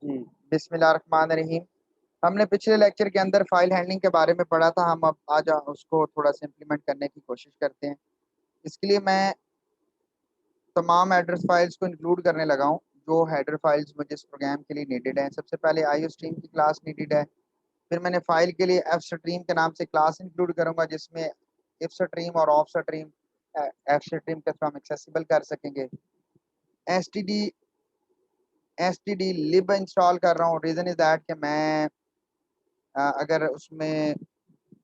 जी, बिस्मिल्लाहिर्रहमानिर्रहीम। हमने पिछले लेक्चर के अंदर फाइल हैंडलिंग के बारे में पढ़ा था। हम अब आज उसको थोड़ा सा इम्प्लीमेंट करने की कोशिश करते हैं। इसके लिए मैं तमाम एड्रेस फाइल्स को इंक्लूड करने लगा हूँ जो हेडर फाइल्स मुझे इस प्रोग्राम के लिए नीडेड है। सबसे पहले आईओ स्ट्रीम की क्लास नीडेड है। फिर मैंने फाइल के लिए एफ स्ट्रीम के नाम से क्लास इंक्लूड करूंगा जिसमें इफ स्ट्रीम और ऑफ स्ट्रीम एफ स्ट्रीम के थ्रू हम एक्सेसिबल कर सकेंगे। एस टी डी लिब इंस्टॉल कर रहा हूँ। रीज़न इज़ दैट कि मैं अगर उसमें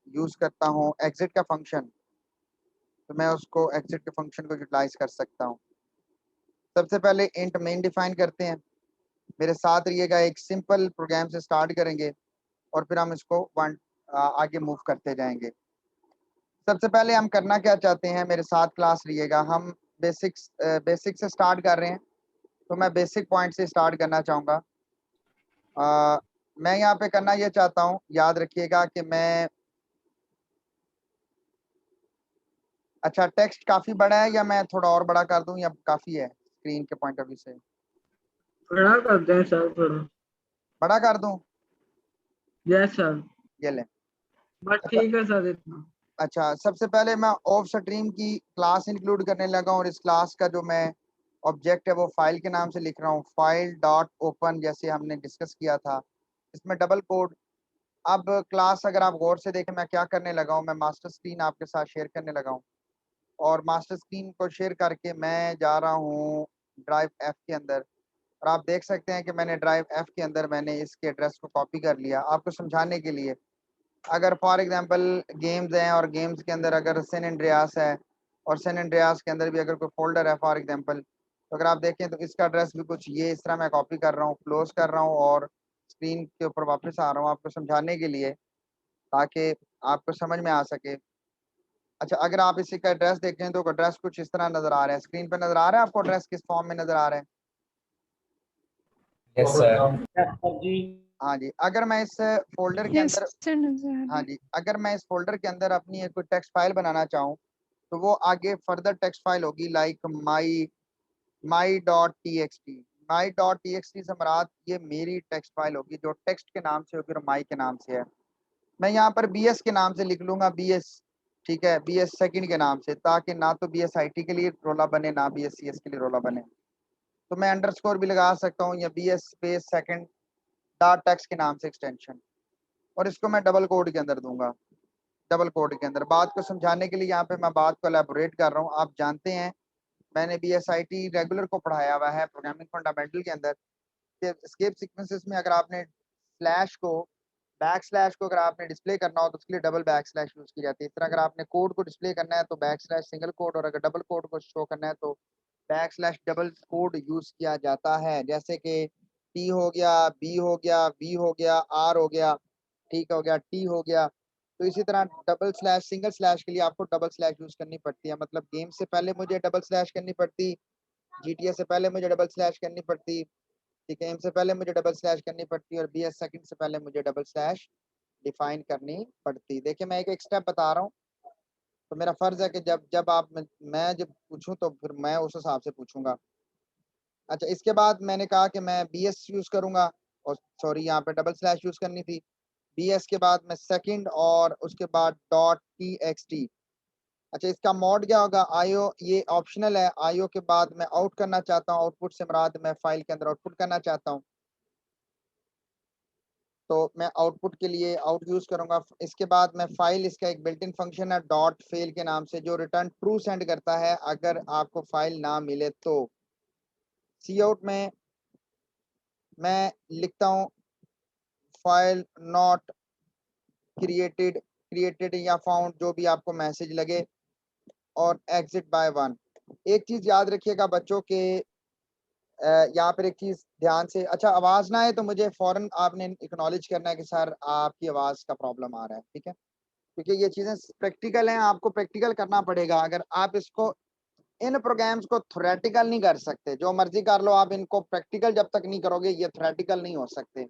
यूज़ करता हूँ एग्जिट का फंक्शन, तो मैं उसको एग्जिट के फंक्शन को यूटिलाइज कर सकता हूँ। सबसे पहले इंट मेन डिफाइन करते हैं। मेरे साथ रहिएगा, एक सिंपल प्रोग्राम से स्टार्ट करेंगे और फिर हम इसको आगे मूव करते जाएंगे। सबसे पहले हम करना क्या चाहते हैं, मेरे साथ क्लास रहिएगा। हम बेसिक से स्टार्ट कर रहे हैं, तो मैं बेसिक पॉइंट से स्टार्ट करना चाहूँगा। मैं यहाँ पे करना ये चाहता हूँ, याद रखिएगा कि मैं अच्छा टेक्स्ट काफ़ी बड़ा है या मैं थोड़ा और बड़ा कर दूं या काफ़ी है स्क्रीन के पॉइंट ऑफ व्यू से? बड़ा करते हैं सर थोड़ा। बड़ा कर दूं? Yes sir. ये ले। बस अच्छा ठीक है सर इतना। अच्छा, सबसे पहले मैं ऑफ स्ट्रीम की क्लास इंक्लूड करने लगा हूँ और इस क्लास का जो मैं ऑब्जेक्ट है वो फाइल के नाम से लिख रहा हूँ, फाइल डॉट ओपन, जैसे हमने डिस्कस किया था। इसमें डबल कोड। अब क्लास अगर आप गौर से देखें मैं क्या करने लगा हूँ, मैं मास्टर स्क्रीन आपके साथ शेयर करने लगा हूँ और मास्टर स्क्रीन को शेयर करके मैं जा रहा हूँ ड्राइव एफ के अंदर। और आप देख सकते हैं कि मैंने ड्राइव एफ के अंदर मैंने इसके एड्रेस को कॉपी कर लिया आपको समझाने के लिए। अगर फॉर एग्जांपल गेम्स हैं और गेम्स के अंदर अगर सैन एंड्रियास है और सैन एंड्रियास के अंदर भी अगर कोई फोल्डर है फॉर एग्जांपल, तो अगर आप देखें तो इसका एड्रेस भी कुछ ये इस तरह मैं कॉपी कर रहा हूँ, क्लोज कर रहा हूँ और स्क्रीन के ऊपर वापस आ रहा हूँ आपको समझाने के लिए ताकि आपको समझ में आ सके। अच्छा, अगर आप इसी का एड्रेस देखें तो एड्रेस कुछ इस तरह नजर आ रहा है, स्क्रीन पर नजर आ रहा है आपको एड्रेस किस फॉर्म में नजर आ रहा है? Yes sir. जी। हाँ जी, अगर मैं इस फोल्डर के यस अंदर सर, नजर आ रहा हाँ है। जी, अगर मैं इस फोल्डर के अंदर अपनी एक कोई टेक्स्ट फाइल बनाना चाहूँ तो वो आगे फर्दर टेक्स्ट फाइल होगी like my dot T x T. My dot T x T से मुराद ये मेरी टेक्स्ट फाइल होगी जो टेक्स्ट के नाम से होगी और माई के नाम से है। मैं यहाँ पर बी एस के नाम से लिख लूंगा, बी एस, ठीक है, बी एस सेकेंड के नाम से, ताकि ना तो बी एस आई टी के लिए रोला बने ना बी एस सी एस के लिए रोला बने। तो मैं अंडरस्कोर भी लगा सकता हूँ या B S space second dot text के नाम से एक्सटेंशन, और इसको मैं डबल कोड के अंदर दूंगा। डबल कोड के अंदर बात को समझाने के लिए यहाँ पे मैं बात को एलेबोरेट कर रहा हूँ। आप जानते हैं मैंने B S I T regular को पढ़ाया हुआ है प्रोग्रामिंग फंडामेंटल के अंदर। एस्केप सीक्वेंसेस में अगर आपने स्लैश को बैक स्लैश को अगर आपने डिस्प्ले करना हो तो उसके लिए डबल बैक स्लैश यूज की जाती है। इस तरह अगर आपने कोड को डिस्प्ले करना है तो बैक स्लैश सिंगल कोड, और अगर डबल कोड को शो करना है तो back slash double quote use किया जाता है। जैसे कि टी हो गया, बी हो गया, वी हो गया, आर हो गया, ठीक हो गया, टी हो गया। तो इसी तरह डबल स्लैश सिंगल स्लैश के लिए आपको डबल स्लैश यूज करनी पड़ती है, मतलब गेम से पहले मुझे डबल स्लैश करनी पड़ती, जीटीए से पहले मुझे डबल स्लैश करनी पड़ती, ठीक है, एम से पहले मुझे डबल स्लैश करनी पड़ती और बी एस सेकंड से पहले मुझे डबल स्लैश डिफाइन करनी पड़ती। देखिए मैं एक एक स्टेप बता रहा हूँ, तो मेरा फर्ज है कि जब जब आप मैं जब पूछूं तो फिर मैं उस हिसाब से पूछूंगा। अच्छा, इसके बाद मैंने कहा कि मैं बी एस यूज करूंगा, और सॉरी यहाँ पे डबल स्लैश यूज करनी थी। बी एस के बाद मैं सेकंड और उसके बाद डॉट टी एक्स टी। अच्छा, इसका मोड क्या होगा? आईओ, ये ऑप्शनल है। आईओ के बाद मैं आउट करना चाहता हूँ, आउटपुट से मुराद मैं फाइल के अंदर आउटपुट करना चाहता हूँ, तो मैं आउटपुट के लिए आउट यूज करूंगा। इसके बाद मैं फाइल, इसका एक बिल्ट इन फंक्शन है डॉट फेल के नाम से जो रिटर्न ट्रू सेंड करता है अगर आपको फाइल ना मिले तो। सी आउट में मैं लिखता हूँ फाइल नॉट क्रिएटेड या फाउंड, जो भी आपको मैसेज लगे, और एग्जिट बाय वन। एक चीज याद रखिएगा बच्चों के, यहाँ पर एक चीज ध्यान से, अच्छा आवाज ना आए तो मुझे फौरन आपने एक्नॉलेज करना है कि सर आपकी आवाज का प्रॉब्लम आ रहा है, ठीक है, क्योंकि ये चीजें प्रैक्टिकल हैं, आपको प्रैक्टिकल करना पड़ेगा। अगर आप इसको इन प्रोग्राम्स को थ्योरेटिकल नहीं कर सकते, जो मर्जी कर लो आप, इनको प्रैक्टिकल जब तक नहीं करोगे ये थ्योरेटिकल नहीं हो सकते,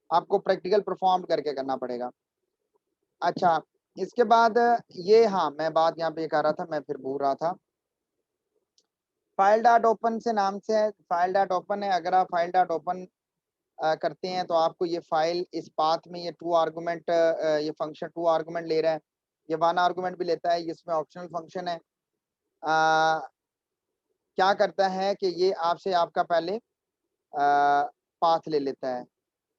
आपको प्रैक्टिकल परफॉर्म करके करना पड़ेगा। अच्छा, इसके बाद ये, हाँ मैं बात यहाँ पे कर रहा था, मैं फिर भूल रहा था। फाइल डॉट ओपन से नाम से है, फाइल डॉट ओपन है। अगर आप फाइल डॉट ओपन करते हैं तो आपको ये फाइल इस पाथ में ये 2 आर्गुमेंट ये फंक्शन 2 आर्गुमेंट ले रहा है, ये 1 आर्गुमेंट भी लेता है, इसमें ऑप्शनल फंक्शन है। क्या करता है कि ये आपसे आपका पहले पाथ ले लेता है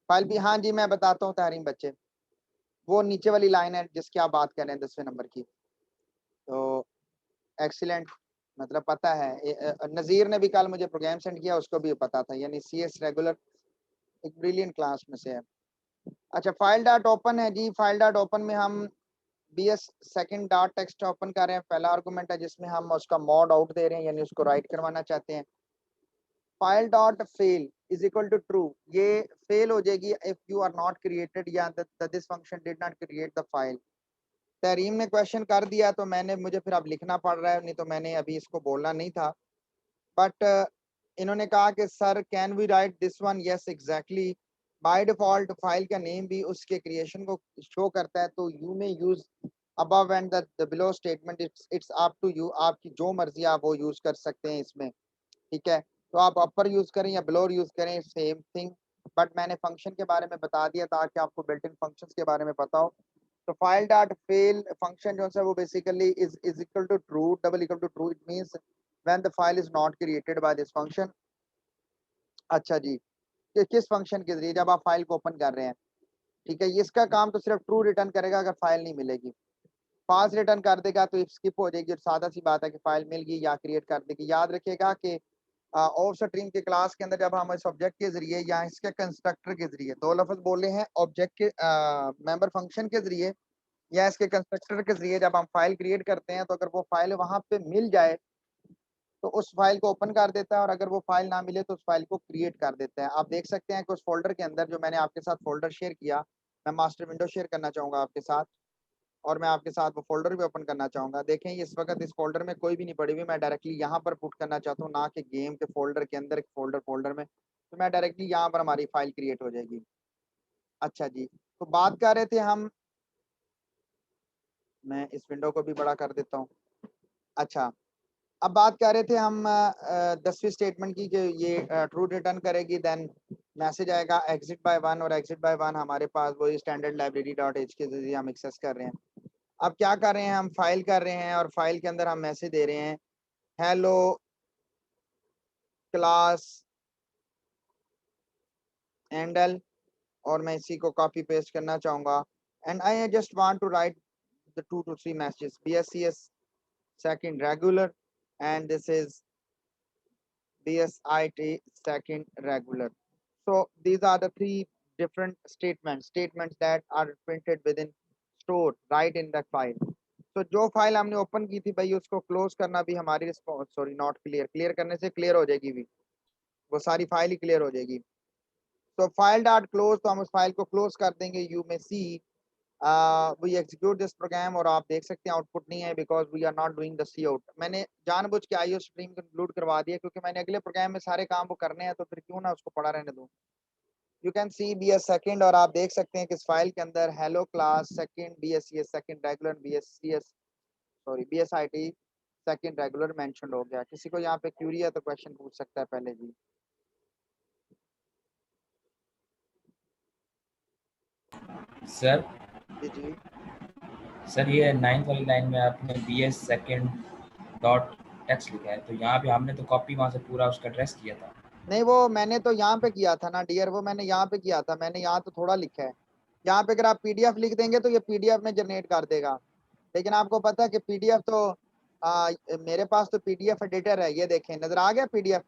फाइल भी। हाँ जी, मैं बताता हूँ तहरीम बच्चे, वो नीचे वाली लाइन है जिसकी आप बात कर रहे हैं 10वें नंबर की। तो एक्सीलेंट, मतलब पता है। नज़ीर ने भी कल मुझे प्रोग्राम सेंड किया, उसको भी पता था, यानी CS रेगुलर एक ब्रिलियंट क्लास में से है। अच्छा, फाइल डॉट ओपन है जी। फाइल डॉट ओपन में हम BS second dot text open कर रहे हैं। पहला आर्गुमेंट है जिसमें हम उसका मॉड आउट दे रहे हैं, यानी उसको राइट करवाना चाहते हैं। File dot fail is equal to true, ये फेल हो जाएगी if you are not created या this function did not create the file. Tahreem ने क्वेश्चन कर दिया तो मुझे फिर अब लिखना पड़ रहा है, नहीं तो मैंने अभी इसको बोलना नहीं था। बट इन्होंने कहा कि sir can we write this one, yes exactly. By default file का नेम भी उसके क्रिएशन को शो करता है, तो you may use above and the below statement, it's up to you, आपकी जो मर्जी आप वो यूज कर सकते हैं इसमें, ठीक है। तो आप अपर यूज करें या बिलो यूज करें, सेम थिंग। बट मैंने फंक्शन के बारे में बता दिया ताकि आपको बिल्ट इन फंक्शंस के बारे में पता हो। तो फाइल डॉट फेल फंक्शन जो है वो basically is equal to true, double equal to true, it means when the file is not created by this function. अच्छा जी, कि किस फंक्शन के जरिए जब आप फाइल को ओपन कर रहे हैं, ठीक है। इसका काम तो सिर्फ ट्रू रिटर्न करेगा अगर फाइल नहीं मिलेगी। फाल्स रिटर्न कर देगा तो स्किप हो जाएगी, और सादा सी बात है कि फाइल मिल गई या क्रिएट कर देगी। याद रखिएगा कि ऑफ स्ट्रीम के क्लास के अंदर जब हम इस ऑब्जेक्ट के जरिए या इसके कंस्ट्रक्टर के जरिए, दो लफ्ज बोले हैं, ऑब्जेक्ट के मेंबर फंक्शन के जरिए या इसके कंस्ट्रक्टर के जरिए, जब हम फाइल क्रिएट करते हैं तो अगर वो फाइल वहां पे मिल जाए तो उस फाइल को ओपन कर देता है, और अगर वो फाइल ना मिले तो उस फाइल को क्रिएट कर देता है। आप देख सकते हैं कि उस फोल्डर के अंदर जो मैंने आपके साथ फोल्डर शेयर किया, मैं मास्टर विंडो शेयर करना चाहूंगा आपके साथ, और मैं आपके साथ वो फोल्डर भी ओपन करना चाहूंगा। देखें इस वक्त इस फोल्डर में कोई भी नहीं पड़ी हुई, मैं डायरेक्टली यहाँ पर पुट करना चाहता हूँ, ना कि गेम के फोल्डर के अंदर फोल्डर में। तो मैं डायरेक्टली यहाँ पर हमारी फाइल क्रिएट हो जाएगी। अच्छा जी, तो बात कर रहे थे हम, मैं इस विंडो को भी बड़ा कर देता हूँ। अच्छा, अब बात कर रहे थे हम 10वीं स्टेटमेंट की, कि ये ट्रू रिटर्न करेगी, देन मैसेज आएगा एग्जिट बाय वन, और एग्जिट बाय वन हमारे पास वही स्टैंडर्ड लाइब्रेरी डॉट एच के जरिए हम एक्सेस कर रहे हैं। अब क्या कर रहे हैं, हम फाइल कर रहे हैं, और फाइल के अंदर हम मैसेज दे रहे हैं हेलो क्लास एंडल, और मैं इसी को कॉपी पेस्ट करना चाहूंगा। And I just want to write the 2 to 3 messages, BSCS second regular and this is BSIT second regular. So these are the 3 different statements that are printed within stored right in the file. तो जो file हमने open की थी भाई, उसको close करना भी हमारी response, sorry not clear, clear करने से क्लियर हो जाएगी भी, वो सारी फाइल ही क्लियर हो जाएगी। तो फाइल डॉट क्लोज, तो हम उस फाइल को क्लोज कर देंगे। You may see we execute this program, और आप देख सकते हैं आउटपुट नहीं है because we are not doing the cout. मैंने जानबूझ के आईओ स्ट्रीम को इंक्लूड करवा दिया क्योंकि मैंने अगले प्रोग्राम में सारे काम वो करने हैं, तो फिर क्यों ना उसको पड़ा रहने दूं। You can see BS second, और आप देख सकते हैं कि इस फाइल के अंदर hello class second BSCS second regular BSIT second regular mention हो गया। किसी को यहाँ पे क्यूरी है तो क्वेश्चन पूछ सकता है पहले जी। सर जी जी, सर ये 9th वाली लाइन में आपने BS सेकंड डॉट टेक्स्ट लिखा है, तो यहाँ पे हमने तो कॉपी वहाँ से पूरा उसका एड्रेस किया था। नहीं वो मैंने तो यहाँ पे किया था ना डियर, वो मैंने यहाँ पे किया था, मैंने यहाँ तो थोड़ा लिखा है। यहाँ पे अगर आप PDF लिख देंगे तो ये PDF में जनरेट कर देगा, लेकिन आपको पता है कि PDF तो मेरे पास तो PDF एडिटर है, ये देखें नजर आ गया PDF,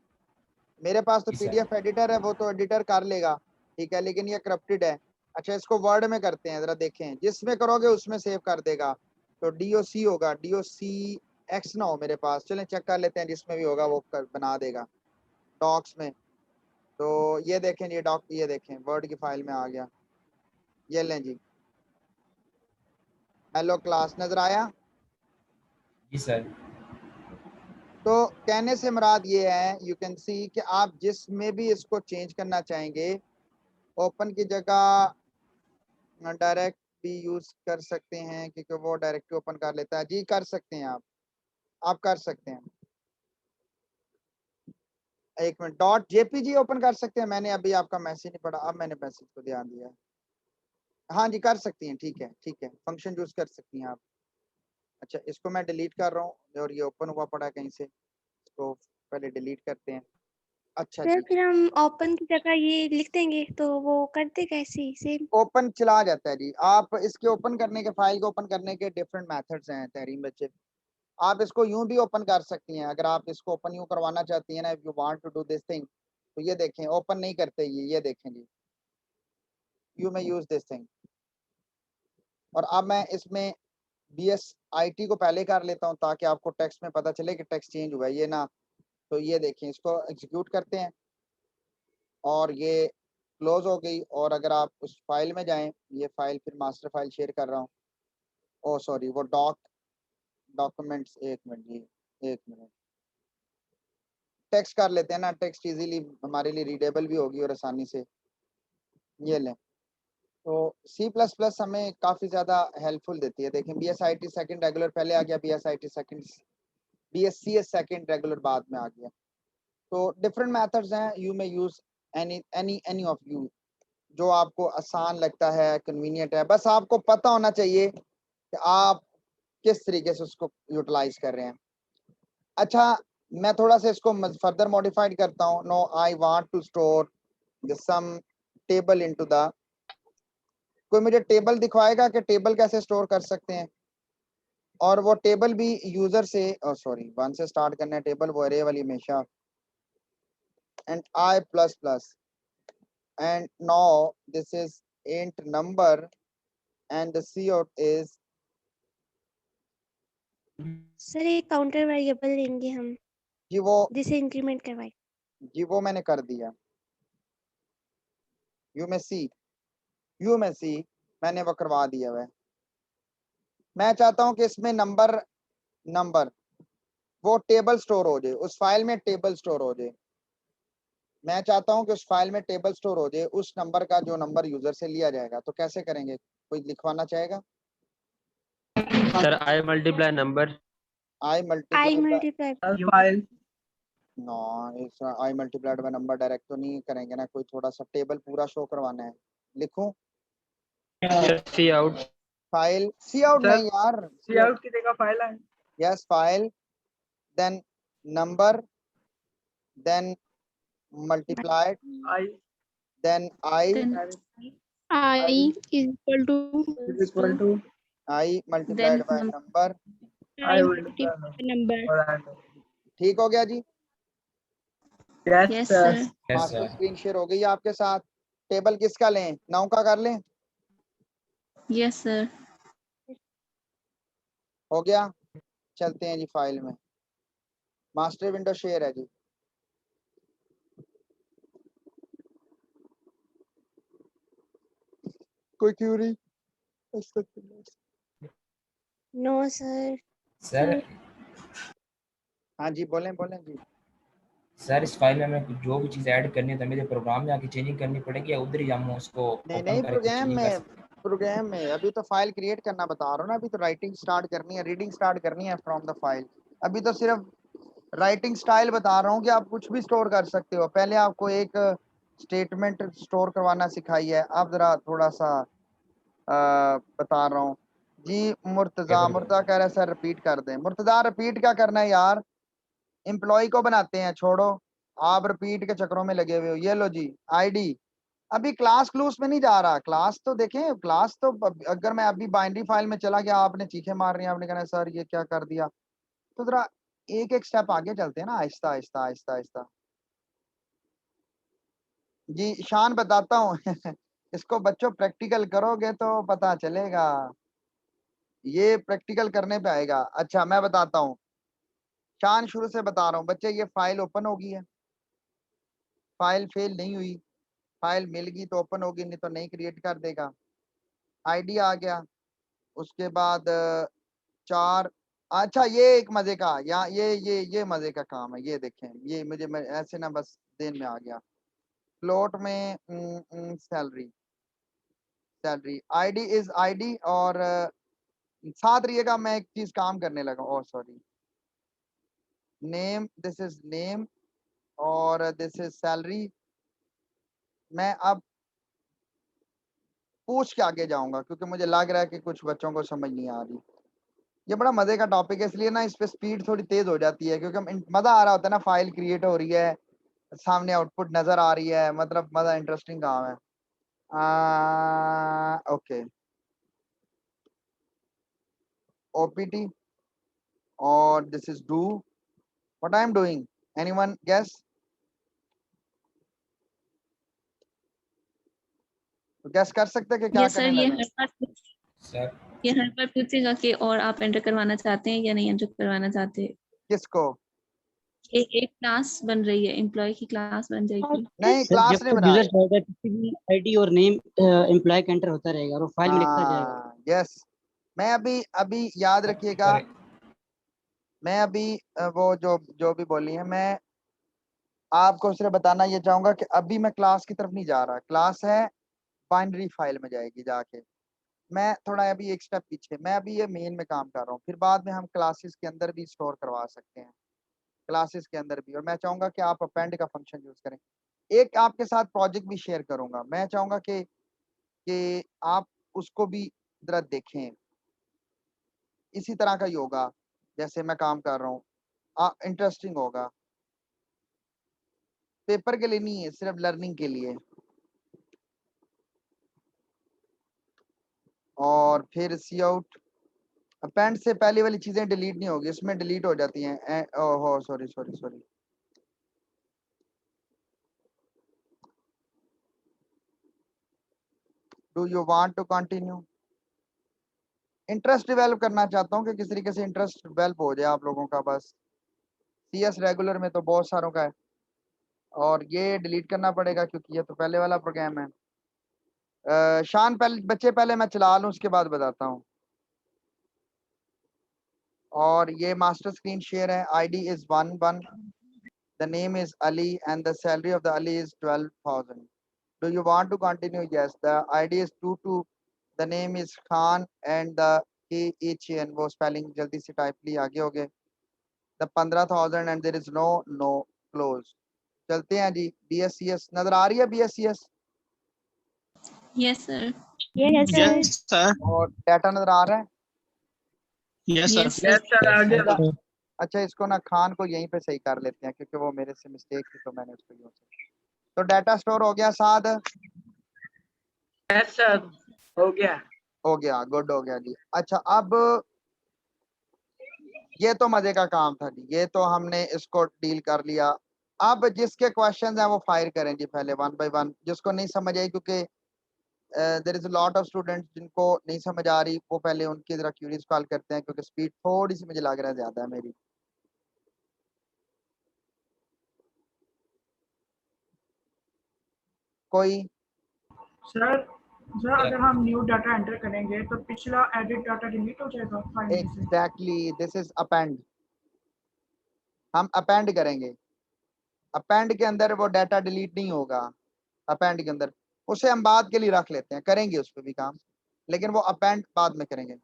मेरे पास तो जी सर। PDF एडिटर है, वो तो एडिटर कर लेगा, ठीक है, लेकिन ये करप्टेड है। अच्छा, इसको वर्ड में करते हैं, जरा देखें, जिसमें करोगे उसमें सेव कर देगा। तो DOC होगा, DOCX ना हो मेरे पास, चलें चेक कर लेते हैं, जिसमें भी होगा वो बना देगा डॉक्स में। तो ये देखें, ये डॉक, ये देखें वर्ड की फाइल में आ गया, ये लें जी, हेलो क्लास नजर आया। जी सर। तो कहने से मुराद ये है, यू कैन सी कि आप जिसमें भी इसको चेंज करना चाहेंगे, ओपन की जगह डायरेक्ट भी यूज कर सकते हैं क्योंकि वो डायरेक्ट ओपन कर लेता है जी, कर सकते हैं आप कर सकते हैं। एक मिनट, डॉट जेपीजी ओपन कर सकते हैं। मैंने अभी आपका मैसेज नहीं पढ़ा, अब मैंने मैसेज को ध्यान दिया है। हाँ जी कर सकती हैं, ठीक है ठीक है, फंक्शन यूज कर सकती हैं आप। अच्छा इसको मैं डिलीट कर रहा हूँ और ये ओपन हुआ पड़ा है कहीं से, इसको पहले डिलीट करते हैं। अच्छा सर जी, फिर हम ओपन की जगह ये लिख देंगे तो वो कर देगा ऐसे ही सेम। ओपन चला जाता है जी। आप इसके ओपन करने के, फाइल को ओपन करने के डिफरेंट मेथड्स हैं तहरीम बच्चे। आप इसको यूं भी ओपन कर सकती हैं, अगर आप इसको ओपन यूं करवाना चाहती हैं ना, if you want to do this thing, तो ये देखें ओपन नहीं करते ये देखें जी, you may use this thing. और अब मैं इसमें BSIT को पहले कर लेता हूँ ताकि आपको टेक्स्ट में पता चले कि टेक्स्ट चेंज हुआ है ये ना। तो ये देखें, इसको एग्जीक्यूट करते हैं और ये क्लोज हो गई। और अगर आप उस फाइल में जाएं, ये फाइल फिर मास्टर फाइल शेयर कर रहा हूँ, ओ सॉरी वो डॉक्यूमेंट्स, एक मिनट जी, एक मिनट, टेक्स्ट कर लेते हैं ना, टेक्स्ट इजीली हमारे लिए रीडेबल भी होगी और आसानी से। ये लें, तो C++ हमें काफ़ी ज़्यादा हेल्पफुल देती है। देखें BSIT सेकंड रेगुलर पहले आ गया, BSIT second, BSCS second regular बाद में आ गया। तो डिफरेंट मेथड्स हैं, you may use any of you, जो आपको आसान लगता है, कन्वीनियंट है। बस आपको पता होना चाहिए कि आप किस तरीके से उसको यूटिलाइज कर रहे हैं। अच्छा मैं थोड़ा सा इसको फर्दर मॉडिफाइड करता हूँ। No I want to store the sum table into the, कोई मुझे टेबल दिखवाएगा कि टेबल कैसे स्टोर कर सकते हैं? और वो टेबल भी यूजर से, सॉरी 1 से स्टार्ट करना है टेबल, वो अरे वाली हमेशा, and I++, and now this is int number and the cout is, sir एक काउंटर वेरिएबल लेंगे हम जी वो, जिसे इंक्रीमेंट करवाए। जी वो मैंने कर दिया। यू में सी मैंने वो करवा दिया है। मैं चाहता हूं कि इसमें नंबर वो टेबल स्टोर हो जाए, उस फाइल में टेबल स्टोर हो जाए। मैं चाहता हूं कि उस फाइल में टेबल स्टोर हो जाए उस नंबर का जो नंबर यूजर से लिया जाएगा। तो कैसे करेंगे, कोई लिखवाना चाहेगा? Sir I multiply number। I I multiply, multiply file no इस I multiplied by number direct तो नहीं करेंगे ना, कोई थोड़ा सा टेबल पूरा शो करवाना है। लिखूं cout. File cout sir, नहीं यार, सी आउट की जगह फाइल है। Yes file, then number, then multiplied, I then I I is equal is equal to I multiplied by number. I number. ठीक हो गया जी, yes sir. Yes master sir. Screen share हो गई आपके साथ। टेबल किसका लें, 9 का कर लें? Yes sir. हो गया, चलते हैं जी फाइल में। मास्टर विंडो शेयर है जी। कोई क्यूरी? No sir. सर हाँ जी बोलें बोलें जी। सर इस फाइल में हमें जो भी चीज़ ऐड करनी है तो मुझे प्रोग्राम में आके चेंजिंग करनी पड़ेगी या उधर ही हम उसको नहीं ओपन नहीं, करके चेंजिंग कर सकते हैं? प्रोग्राम में अभी तो फाइल क्रिएट करना बता रहा हूँ ना, अभी तो राइटिंग स्टार्ट करनी है, रीडिंग स्टार्ट करनी है फ्रॉम द फाइल। अभी तो सिर्फ राइटिंग स्टाइल बता रहा हूँ कि आप कुछ भी स्टोर कर सकते हो। पहले आपको एक स्टेटमेंट स्टोर करवाना सिखाई है, अब जरा थोड़ा सा बता रहा हूँ जी। मुर्तजा कह रहा है सर रिपीट कर दें। मुर्तजा रिपीट क्या करना है यार, एम्प्लॉय को बनाते हैं, छोड़ो आप रिपीट के चक्करों में लगे हुए हो। ये लो जी आईडी, अभी क्लास क्लूस में नहीं जा रहा, क्लास तो देखें, क्लास तो अगर मैं अभी बाइनरी फाइल में चला गया, आपने चीखें मार रही हैं, आपने कहना सर ये क्या कर दिया। तो जरा एक एक स्टेप आगे चलते हैं ना, आहिस्ता आहिस्ता आहिस्ता आहिस्ता। जी शान बताता हूँ इसको बच्चों प्रैक्टिकल करोगे तो पता चलेगा, ये प्रैक्टिकल करने पे आएगा। अच्छा मैं बताता हूँ, शान शुरू से बता रहा हूँ बच्चे। ये फाइल ओपन होगी है, फाइल फेल नहीं हुई, फाइल मिल गई तो ओपन होगी, नहीं तो नहीं क्रिएट कर देगा। आईडी आ गया, उसके बाद 4। अच्छा ये एक मजे का, या ये मजे का काम है, ये देखें, ये मुझे ऐसे ना बस देन में आ गया। फ्लोट में सैलरी आईडी इज आईडी, और साथ रहिएगा, मैं एक चीज काम करने लगा, और sorry name, this is name, और दिस इज सैलरी। मैं अब पूछ के आगे जाऊंगा क्योंकि मुझे लग रहा है कि कुछ बच्चों को समझ नहीं आ रही। ये बड़ा मजे का टॉपिक है, इसलिए ना इस पे स्पीड थोड़ी तेज हो जाती है क्योंकि मजा आ रहा होता है ना, फाइल क्रिएट हो रही है, सामने आउटपुट नजर आ रही है, मतलब मजा इंटरेस्टिंग काम है। ओके, ओपीटी और this is do what I am doing, anyone guess? तो गेस कर सकते हैं कि क्या यस सर, करने ये लगा? सर हर बार पूछेगा कि और आप एंटर करवाना चाहते हैं या नहीं एंटर करवाना चाहते। किसको? ये एक क्लास बन रही है, एम्प्लॉय की क्लास बन जाएगी। नहीं, सर क्लास जब नहीं तक बना यूजर रहे। चाहेगा किसी भी आईडी और नेम एम्प्लॉय का एंटर होता रहेगा और वो फाइल में लिखता जाएगा। यस, मैं अभी याद रखिएगा, सर मैं अभी वो जो जो भी बोली है, मैं आपको सिर्फ बताना ये चाहूंगा कि अभी मैं क्लास की तरफ नहीं जा रहा। क्लास है बाइनरी फाइल में जाएगी जाके, मैं थोड़ा अभी एक स्टेप पीछे, मैं अभी ये मेन में काम कर रहा हूँ, फिर बाद में हम क्लासेस के अंदर भी स्टोर करवा सकते हैं, क्लासेस के अंदर भी। और मैं चाहूंगा कि आप अपेंड का फंक्शन यूज करें। एक आपके साथ प्रोजेक्ट भी शेयर करूंगा, मैं चाहूंगा कि आप उसको भी जरा देखें, इसी तरह का ही होगा जैसे मैं काम कर रहा हूँ, इंटरेस्टिंग होगा, पेपर के लिए नहीं है, सिर्फ लर्निंग के लिए। और फिर सी आउट, अपेंड से पहले वाली चीजें डिलीट नहीं होगी, इसमें डिलीट हो जाती हैं। ओहो sorry sorry sorry, do you want to continue? Interest develop करना चाहता हूँ कि किस तरीके से इंटरेस्ट डेवलप हो जाए आप लोगों का। बस सीएस रेगुलर में तो बहुत सारों का है, और ये डिलीट करना पड़ेगा क्योंकि ये तो पहले वाला प्रोग्राम है। शान पहले बच्चे, पहले मैं चला लूँ उसके बाद बताता हूँ। और ये मास्टर स्क्रीन शेयर है, ID is 11, the name is Ali and the salary of the Ali is 12,000। Do you want to continue? Yes, the ID is 22, the name is Khan and the KHAN, वो स्पेलिंग जल्दी से टाइप ली, आगे हो गए। The 15,000 and there is no close. चलते हैं जी। BSCS नजर आ रही है? BSCS yes sir. Yes sir. और डाटा नजर आ रहा है? यस यस सर, आ गया अच्छा, सर। अच्छा, इसको ना खान को यहीं पे सही कर लेते हैं क्योंकि वो मेरे से मिस्टेक थी, तो मैंने उसको यूं से। तो डाटा स्टोर हो गया साथ? यस सर, हो गया। हो गया, गुड हो गया जी। अच्छा, अब ये तो मजे का काम था जी, ये तो हमने इसको डील कर लिया। अब जिसके क्वेश्चंस हैं वो फायर करें जी, पहले वन बाय वन। जिसको नहीं समझ आई, क्योंकि there is a lot of students जिनको नहीं समझ आ रही, वो पहले उनकी जरा क्यूरीज कॉल करते हैं क्योंकि स्पीड थोड़ी सी मुझे लग रहा है ज्यादा है मेरी। कोई? सर सर, अगर हम न्यू डाटा एंटर करेंगे तो पिछला एडिट डाटा डिलीट हो जाएगा फाइल में से। Exactly, this is append. हम अपेंड करेंगे, अपेंड के अंदर वो डाटा डिलीट नहीं होगा। अपेंड के अंदर उसे हम बाद के लिए रख लेते हैं, करेंगे उस पर भी काम, लेकिन वो अपेंड बाद में करेंगे।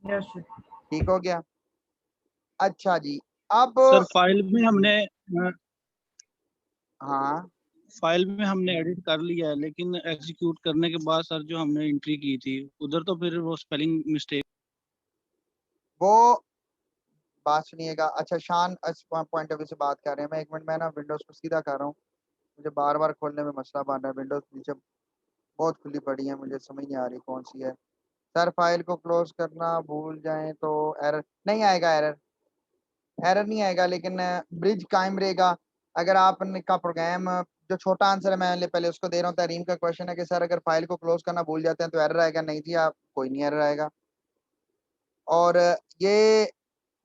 Yes sir. ठीक हो गया? अच्छा जी, अब सर फाइल में हमने हाँ, फाइल में हमने एडिट कर लिया है, लेकिन एग्जीक्यूट करने के बाद सर जो हमने एंट्री की थी उधर तो फिर वो स्पेलिंग मिस्टेक। वो बात सुनिएगा। अच्छा, शान पॉइंट ऑफ व्यू से बात कर रहे हैं। मैं 1 मिनट में ना विंडोज को सीधा कर रहा हूँ, मुझे बार बार खोलने में मसला बन रहा है। विंडोज नीचे बहुत खुली पड़ी है, मुझे समझ नहीं आ रही कौन सी है। सर फाइल को क्लोज करना भूल जाएं तो एरर नहीं आएगा? एरर नहीं आएगा, लेकिन ब्रिज कायम रहेगा। अगर आपने का प्रोग्राम, जो छोटा आंसर है मैं पहले उसको दे रहा हूँ। तरीम का क्वेश्चन है कि सर अगर फाइल को क्लोज करना भूल जाते हैं तो एरर आएगा? नहीं जी, आप कोई नहीं एरर आएगा। और ये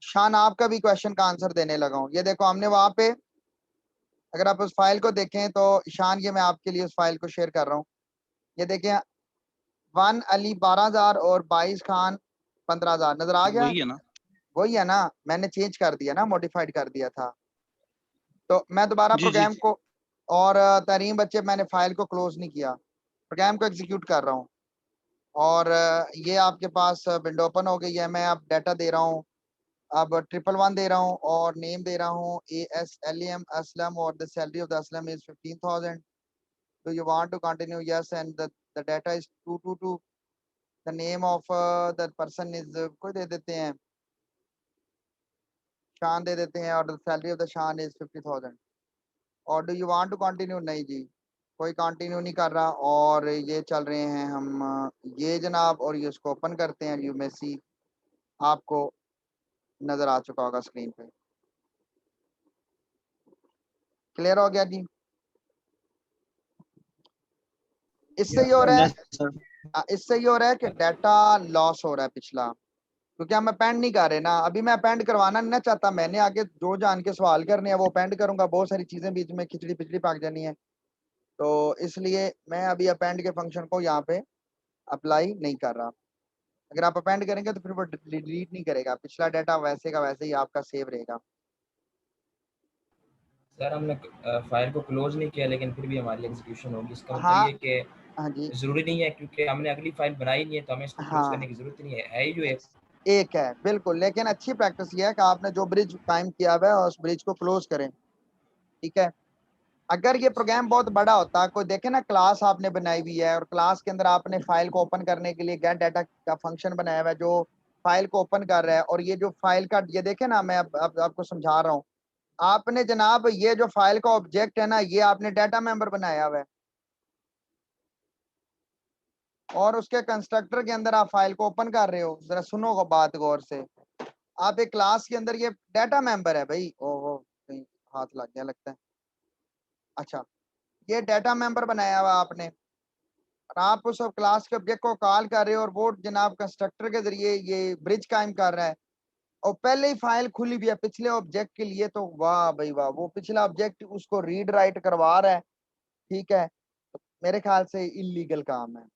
शान आपका भी क्वेश्चन का आंसर देने लगा हूँ। ये देखो, हमने वहां पे, अगर आप उस फाइल को देखें तो शान, ये मैं आपके लिए उस फाइल को शेयर कर रहा हूँ। ये देखें, 1 अली 12,000 और 22 खान 15,000 नजर आ गया? वही है ना? वही है ना? मैंने चेंज कर दिया ना, मॉडिफाइड कर दिया था। तो मैं दोबारा जी जी प्रोग्राम को, और तरीम बच्चे, मैंने फाइल को क्लोज नहीं किया, प्रोग्राम को एग्जीक्यूट कर रहा हूँ। और ये आपके पास विंडो ओपन हो गई है। मैं अब डाटा दे रहा हूँ अब 111 दे रहा हूँ और नेम दे रहा हूँ ASLEM असलम और the salary of the Aslam is 15,000. Do you want to continue? Yes, and the data is 222. The name of the person is कोई दे देते हैं, शान दे देते हैं और the salary of the शान is 50,000. और do you want to continue? नहीं जी, कोई कंटिन्यू नहीं कर रहा और ये चल रहे हैं हम ये जनाब, और ये उसको ओपन करते हैं. यू में सी आपको नजर आ चुका होगा स्क्रीन पे. क्लियर हो गया जी? इससे ये हो रहा है, इससे ये हो रहा है कि डाटा लॉस हो रहा है पिछला, क्योंकि हम अपेंड नहीं कर रहे ना. अभी मैं अपेंड करवाना नहीं चाहता, मैंने आगे जो जान के सवाल करने हैं वो अपेंड करूंगा, बहुत सारी चीजें बीच में खिचड़ी पिचड़ी पाक जानी है, तो इसलिए मैं अभी अपेंड के फंक्शन को यहाँ पे अप्लाई नहीं कर रहा. अगर आप अपेंड करेंगे तो फिर वो डिलीट नहीं करेगा, पिछला डाटा वैसे का वैसे ही आपका सेव रहेगा. सर हमने फाइल को क्लोज नहीं किया लेकिन फिर भी हमारी एग्जीक्यूशन होगी, इसका मतलब हाँ ये कि हाँ जी, जरूरी नहीं है क्योंकि हमने अगली फाइल बनाई नहीं है तो हमें इसको क्लोज हाँ करने की जरूरत नहीं है ही जो एक. एक है बिल्कुल, लेकिन अच्छी प्रैक्टिस ये है कि आपने जो ब्रिज कायम किया हुआ है उस ब्रिज को क्लोज करें. ठीक है, अगर ये प्रोग्राम बहुत बड़ा होता, कोई देखे ना क्लास आपने बनाई हुई है और क्लास के अंदर आपने फाइल को ओपन करने के लिए गेट डाटा का फंक्शन बनाया हुआ है जो फाइल को ओपन कर रहा है, और ये जो फाइल का ये देखे ना, मैं अब आपको समझा रहा हूँ. आपने जनाब ये जो फाइल का ऑब्जेक्ट है ना, ये आपने डाटा मेंबर बनाया हुआ है और उसके कंस्ट्रक्टर के अंदर आप फाइल को ओपन कर रहे हो. जरा सुनो बात गौर से, आप एक क्लास के अंदर ये डाटा मेंबर है भाई. ओहो कहीं हाथ लग गया लगता है. अच्छा, ये डाटा मेंबर बनाया हुआ आपने और आप उस क्लास के ऑब्जेक्ट को कॉल कर रहे हो और वो जनाब कंस्ट्रक्टर के जरिए ये ब्रिज कायम कर रहा है और पहले ही फाइल खुली भी है पिछले ऑब्जेक्ट के लिए, तो वाह भाई वाह, वो पिछला ऑब्जेक्ट उसको रीड राइट करवा रहा है. ठीक है, तो मेरे ख्याल से इलीगल काम है.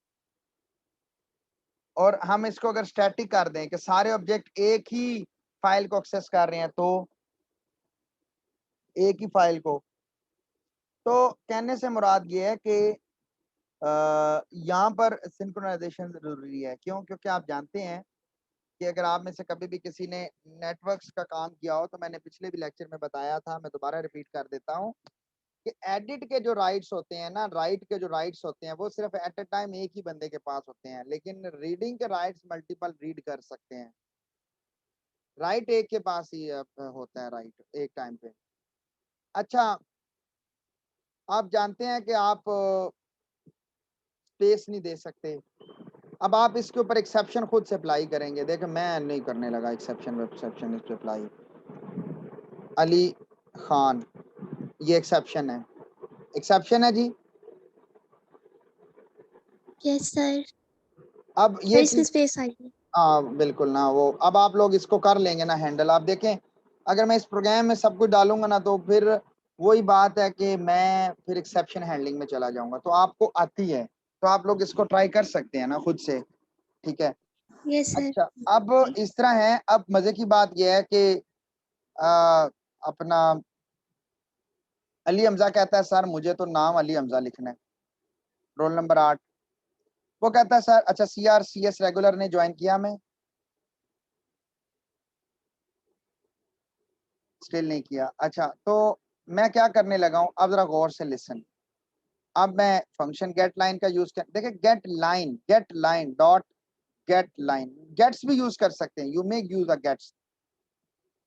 और हम इसको अगर स्टैटिक कर दें कि सारे ऑब्जेक्ट एक ही फाइल को एक्सेस कर रहे हैं, तो एक ही फाइल को, तो कहने से मुराद ये है कि यहाँ पर सिंक्रोनाइजेशन जरूरी है. क्यों? क्योंकि आप जानते हैं कि अगर आप में से कभी भी किसी ने नेटवर्क्स का काम किया हो, तो मैंने पिछले भी लेक्चर में बताया था, मैं दोबारा रिपीट कर देता हूँ कि एडिट के जो राइट्स होते हैं ना, राइट के जो राइट्स होते हैं वो सिर्फ एट ए टाइम एक ही बंदे के पास होते हैं, लेकिन रीडिंग के राइट्स मल्टीपल रीड कर सकते हैं. राइट एक के पास ही होता है, राइट एक टाइम पे. अच्छा, आप जानते हैं कि आप स्पेस नहीं दे सकते. अब आप इसके ऊपर एक्सेप्शन खुद से अप्लाई करेंगे. देखो मैं नहीं करने लगा एक्सेप्शन इस पे अप्लाई. अली खान, ये एक्सेप्शन है, एक्सेप्शन है जी. Yes sir. अब ये इसमें स्पेस आइए. हाँ बिल्कुल ना, वो अब आप लोग इसको कर लेंगे ना हैंडल. आप देखें, अगर मैं इस प्रोग्राम में सब कुछ डालूंगा ना, तो फिर वही बात है कि मैं फिर एक्सेप्शन हैंडलिंग में चला जाऊंगा. तो आपको आती है तो आप लोग इसको ट्राई कर सकते हैं ना खुद से. ठीक है, यस सर. अच्छा अब इस तरह है. अब मजे की बात यह है कि अपना अली हमजा कहता है सर मुझे तो नाम अली हमजा लिखना है, रोल नंबर 8. वो कहता है सर अच्छा CRCS रेगुलर ने ज्वाइन किया, मैं स्टिल नहीं किया. अच्छा, तो मैं क्या करने लगा हूं, अब जरा गौर से लिसन. अब मैं फंक्शन गेट लाइन का यूज कर, देखिए get line dot get line, gets भी यूज कर सकते हैं. You make use a gets.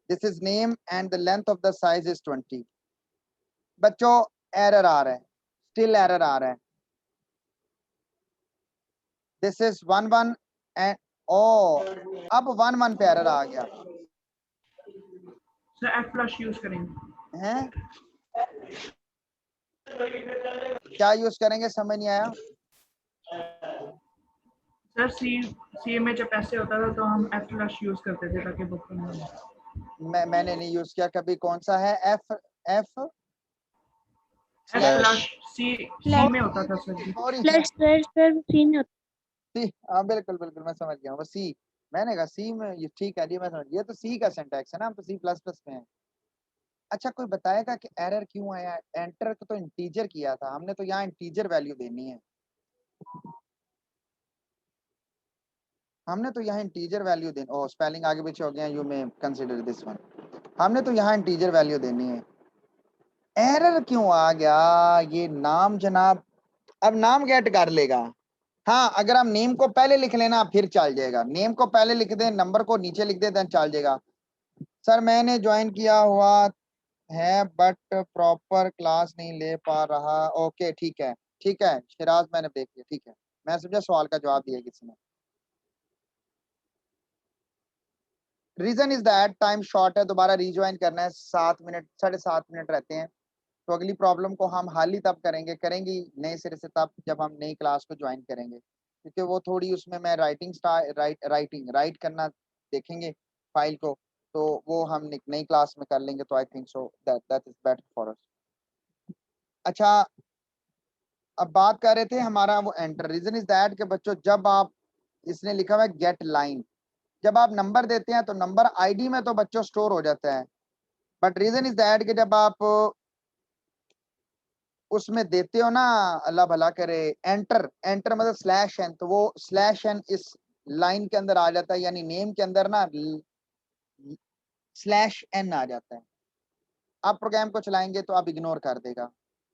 This is name and the length of the size is 20. बच्चों एरर आ रहा है, स्टिल एरर आ रहा है. दिस इज 1 एंड ओ, अब 1 पे एरर आ गया सर एफ फ्लश यूज करेंगे. हैं. क्या यूज करेंगे समझ नहीं आया. सर सी में जब ऐसे होता था तो हम एफ फ्लश यूज करते थे ताकि बुक करना. मैंने नहीं यूज किया कभी. कौन सा है? एफ एफ फ्लश सी में होता था सर जी. सॉरी प्लस सर सीन होता. सी, हाँ बिल्कुल बिल्कुल मैं समझ गया. वो सी, मैंने कहा सी में, ये ठीक है जी मैं समझ गया. तो सी का सिंटैक्स है ना, हम तो C++ में है. अच्छा, कोई बताएगा कि एरर क्यों आया? एंटर तो इंटीजर किया था हमने, तो यहाँ इंटीजर वैल्यू देनी है. हमने तो यहाँ इंटीजर वैल्यू देनी, ओ स्पेलिंग आगे पीछे हो गया, you may consider this one. हमने तो यहाँ इंटीजर वैल्यू देनी है। एरर क्यों आ गया? ये नाम जनाब, अब नाम गेट कर लेगा। हाँ, अगर हम नेम को पहले लिख लेना फिर चल जाएगा, नेम को पहले लिख दें, नंबर को नीचे लिख दें, देन चल जाएगा। सर मैंने ज्वाइन किया हुआ है बट प्रॉपर क्लास नहीं ले पा रहा। ओके ठीक है, ठीक है शिराज, मैंने देख लिया, ठीक है। मैं समझा सवाल का जवाब दिया किसी ने। Reason is that time short है, दोबारा रीज्वाइन करना है, 7 मिनट 7.5 मिनट रहते हैं। तो अगली प्रॉब्लम को हम हल ही तब करेंगे नए सिरे से, तब जब हम नई क्लास को ज्वाइन करेंगे, क्योंकि वो थोड़ी उसमें मैं राइट करना देखेंगे फाइल को, तो वो हम नई क्लास में कर लेंगे। तो I think so that is better for us. अच्छा, अब बात कर रहे थे हमारा वो एंटर। रीजन इज दैट कि बच्चों जब आप, इसने लिखा हुआ है गेट लाइन, जब आप नंबर देते हैं तो नंबर आईडी में तो बच्चों स्टोर हो जाता है, बट रीजन इज दैट कि जब आप उसमें देते हो ना, अल्लाह भला करे, एंटर, एंटर मतलब स्लैश एन, तो वो स्लैश एन इस लाइन के अंदर आ जाता है, यानी नेम के अंदर ना स्लैश एन आ जाता है। आप प्रोग्राम को चलाएंगे तो आप इग्नोर कर देगा,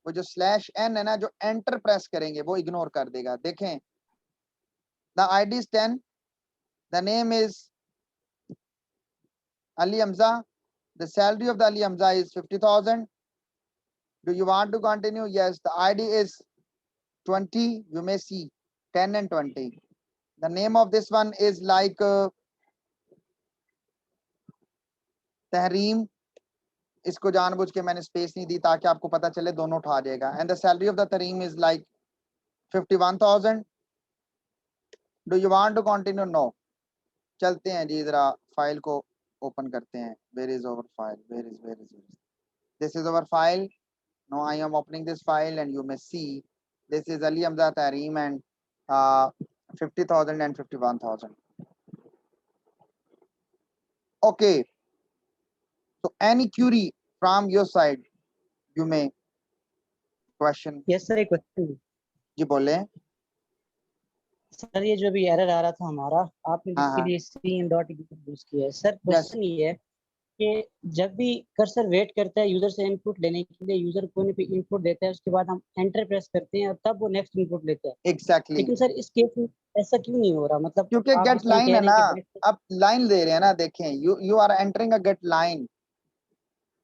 वो जो स्लैश एन है ना, जो एंटर प्रेस करेंगे वो इग्नोर कर देगा। देखें, the ID is 10, the name is Ali Hamza, the salary of the Ali Hamza is 50,000. Do you want to continue? Yes, the ID is 20, you may see 10 and 20. The name of this one is like Tahreem. इसको जानबूझ के मैंने space नहीं दी ताकि आपको पता चले, दोनों उठा जाएगा। And the salary of the Tahreem is like 51,000. Do you want to continue? No. चलते हैं जी, जरा फाइल को ओपन करते हैं। Where is our file? Where is this is our file. Now I am opening this file and you may see this is Ali Hamza Tahreem and 50,000 and 51,000. Okay, so any query from your side, you may question. Yes sir, एक question जी बोले। Sir. ये जो भी error आ रहा था हमारा, आपने हाँ, जिसके हाँ। लिए सीन डॉट यूज किया है सर, क्वेश्चन ये है कि जब भी कर्सर वेट करता है यूजर से इनपुट लेने के लिए, यूजर कोई भी इनपुट देता है, उसके बाद हम एंटर प्रेस करते हैं और तब वो नेक्स्ट इनपुट लेता है। एग्जैक्टली। लेकिन सर इस केस में ऐसा क्यों नहीं हो रहा? मतलब क्योंकि आप गेट जिस तरह लाइन कह है रहे ना, हैं कि अब लाइन दे रहे हैं ना, देखें you are entering a get line.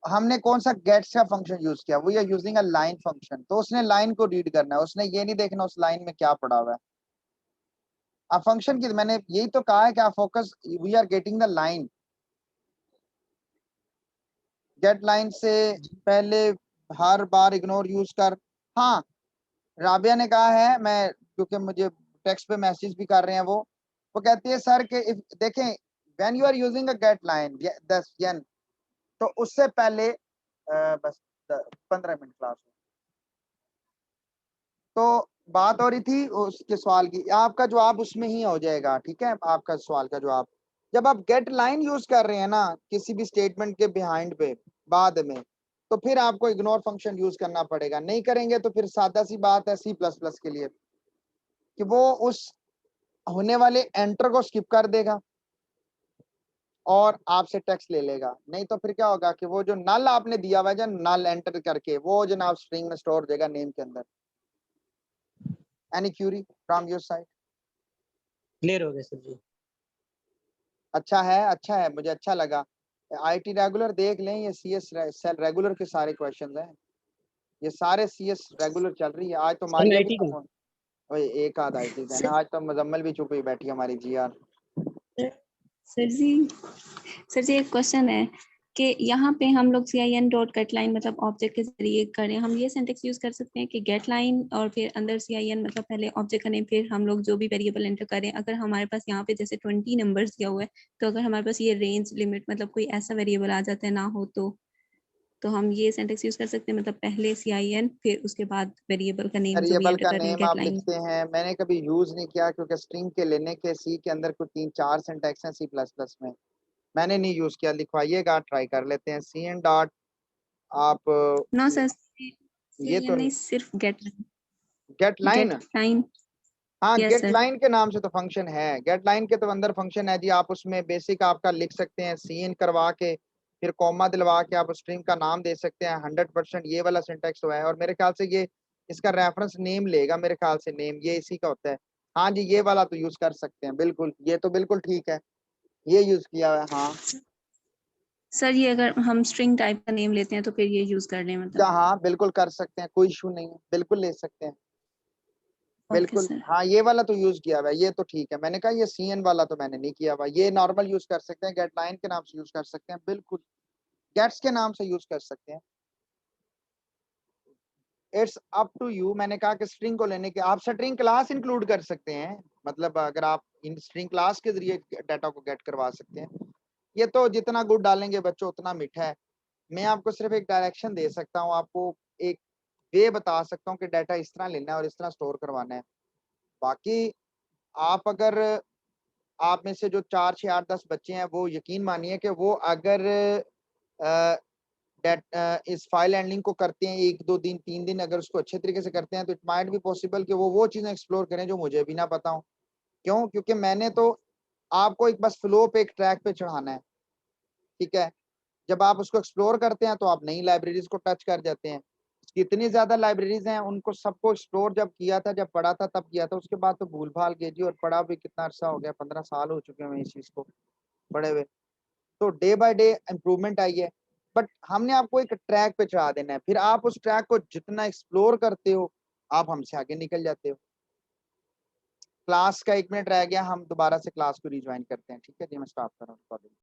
हमने कौन सा गेट्स का फंक्शन यूज किया? We are using a line function, तो उसने लाइन को रीड करना है, उसने ये नहीं देखना उस लाइन में क्या पड़ा हुआ है। अब फंक्शन की मैंने यही तो कहा है कि आप focus, we are getting the line. Get line से पहले हर बार इग्नोर यूज कर। हाँ, राबिया ने कहा है, मैं क्योंकि मुझे टेक्स्ट पे मैसेज भी कर रहे हैं, वो कहती है सर कि देखें when you are using a get line 10 तो उससे पहले बस 15 मिनट क्लास हो। तो बात हो रही थी उसके सवाल की, आपका जवाब उसमें ही हो जाएगा, ठीक है। आपका सवाल का जवाब, जब आप गेट लाइन यूज कर रहे हैं ना किसी भी स्टेटमेंट के बिहाइंड पे बाद में, तो फिर आपको इग्नोर फंक्शन यूज करना पड़ेगा। नहीं करेंगे तो फिर सादा सी बात है C++ के लिए कि वो उस होने वाले एंटर को स्किप कर देगा और आपसे टेक्स्ट ले लेगा। नहीं तो फिर क्या होगा कि वो जो नल आपने दिया हुआ है, नल एंटर करके वो जनाब स्ट्रिंग में स्टोर हो जाएगा नेम के अंदर। Any Curie from your side? Clear हो गया सर जी। अच्छा है, मुझे अच्छा लगा। IT रेगुलर देख लें, ये CS रेगुलर के सारे क्वेश्चन हैं, ये सारे CS रेगुलर चल रही है। आज तो मारिया भी IT का ओए एक आध IT है ना, आज तो मुजम्मल भी चुप ही बैठी है हमारी जी यार। सर जी एक क्वेश्चन है कि यहाँ पे हम लोग CIN डॉट गेट लाइन मतलब ऑब्जेक्ट के जरिए करें, हम ये सिंटेक्स यूज कर सकते हैं कि गेट लाइन और फिर अंदर CIN मतलब पहले ऑब्जेक्ट करें, फिर हम लोग जो भी वेरिएबल एंटर करें। अगर हमारे पास यहाँ पे जैसे 20 नंबर्स दिया हुआ है, तो अगर हमारे पास ये रेंज लिमिट मतलब कोई ऐसा वेरिएबल आ जाता है ना हो तो हम ये सिंटेक्स यूज कर सकते हैं, मतलब पहले CIN फिर उसके बाद वेरिएबल का नेम जो भी वेरिएबल एंटर का कर रहे हैं नेम गेट आप लाइन। लिखते हैं, मैंने कभी यूज नहीं किया क्योंकि स्ट्रिंग के लेने के C के अंदर कुछ 3-4 सिंटेक्स हैं C++ में, मैंने नहीं यूज किया। लिखवाइएगा, ट्राई कर लेते हैं। CN डॉट आप नो सर, ये CIN तो नहीं, सिर्फ गेट गेट लाइन। लाइन। हाँ, Yes, गेट sir. लाइन के नाम से तो फंक्शन है, गेट लाइन के तो अंदर फंक्शन है जी। आप उसमें बेसिक आपका लिख सकते हैं, सीन करवा के फिर कॉमा दिलवा के आप स्ट्रिंग का नाम दे सकते हैं। 100% ये वाला सिंटेक्स हुआ है, और मेरे ख्याल से ये इसका रेफरेंस नेम लेगा, मेरे ख्याल से नेम ये इसी का होता है। हाँ जी, ये वाला तो यूज कर सकते हैं, बिल्कुल, ये तो बिल्कुल ठीक है, ये यूज किया हुआ है। हाँ सर ये अगर हम स्ट्रिंग टाइप का नेम लेते हैं तो फिर ये यूज कर लें क्या, मतलब? हाँ बिल्कुल कर सकते हैं, कोई इशू नहीं है, बिल्कुल ले सकते हैं, ओके बिल्कुल। सर। हाँ, ये वाला तो यूज किया हुआ है, ये तो ठीक है। मैंने कहा ये सीएन वाला तो मैंने नहीं किया हुआ, ये नॉर्मल यूज कर सकते हैं, गेट लाइन के नाम से यूज कर सकते हैं, बिल्कुल गेट्स के नाम से यूज कर सकते हैं। It's up to you. मैंने कहा कि स्ट्रिंग को लेने के आप स्ट्रिंग क्लास इंक्लूड कर सकते हैं, मतलब अगर आप इन स्ट्रिंग क्लास के जरिए डाटा को गेट करवा सकते हैं। ये तो जितना गुड़ डालेंगे बच्चों उतना मीठा है। मैं आपको सिर्फ एक डायरेक्शन दे सकता हूँ, आपको एक वे बता सकता हूँ कि डाटा इस तरह लेना है और इस तरह स्टोर करवाना है। बाकी आप अगर आप में से जो 4, 6, 8, 10 बच्चे हैं, वो यकीन मानिए कि वो अगर इस फाइल हैंडलिंग को करते हैं 1, 2 दिन, 3 दिन, अगर उसको अच्छे तरीके से करते हैं, तो इट माइट बी पॉसिबल कि वो चीजें एक्सप्लोर करें जो मुझे भी ना पता हो। क्यों? क्योंकि मैंने तो आपको एक बस फ्लो पे, एक ट्रैक पे चढ़ाना है, ठीक है। जब आप उसको एक्सप्लोर करते हैं तो आप नई लाइब्रेरीज को टच कर जाते हैं। कितनी ज्यादा लाइब्रेरीज हैं, उनको सबको एक्सप्लोर जब किया था, जब पढ़ा था तब किया था, उसके बाद तो भूल भाल गए जी। और पढ़ा भी कितना अरसा हो गया, 15 साल हो चुके हैं इस चीज को पढ़े हुए। तो डे बाय डे इम्प्रूवमेंट आई है, बट हमने आपको एक ट्रैक पे चढ़ा देना है। फिर आप उस ट्रैक को जितना एक्सप्लोर करते हो, आप हमसे आगे निकल जाते हो। क्लास का 1 मिनट रह गया, हम दोबारा से क्लास को रिज्वाइन करते हैं, ठीक है जी। मैं स्टॉप कर रहा हूँ रिकॉर्डिंग।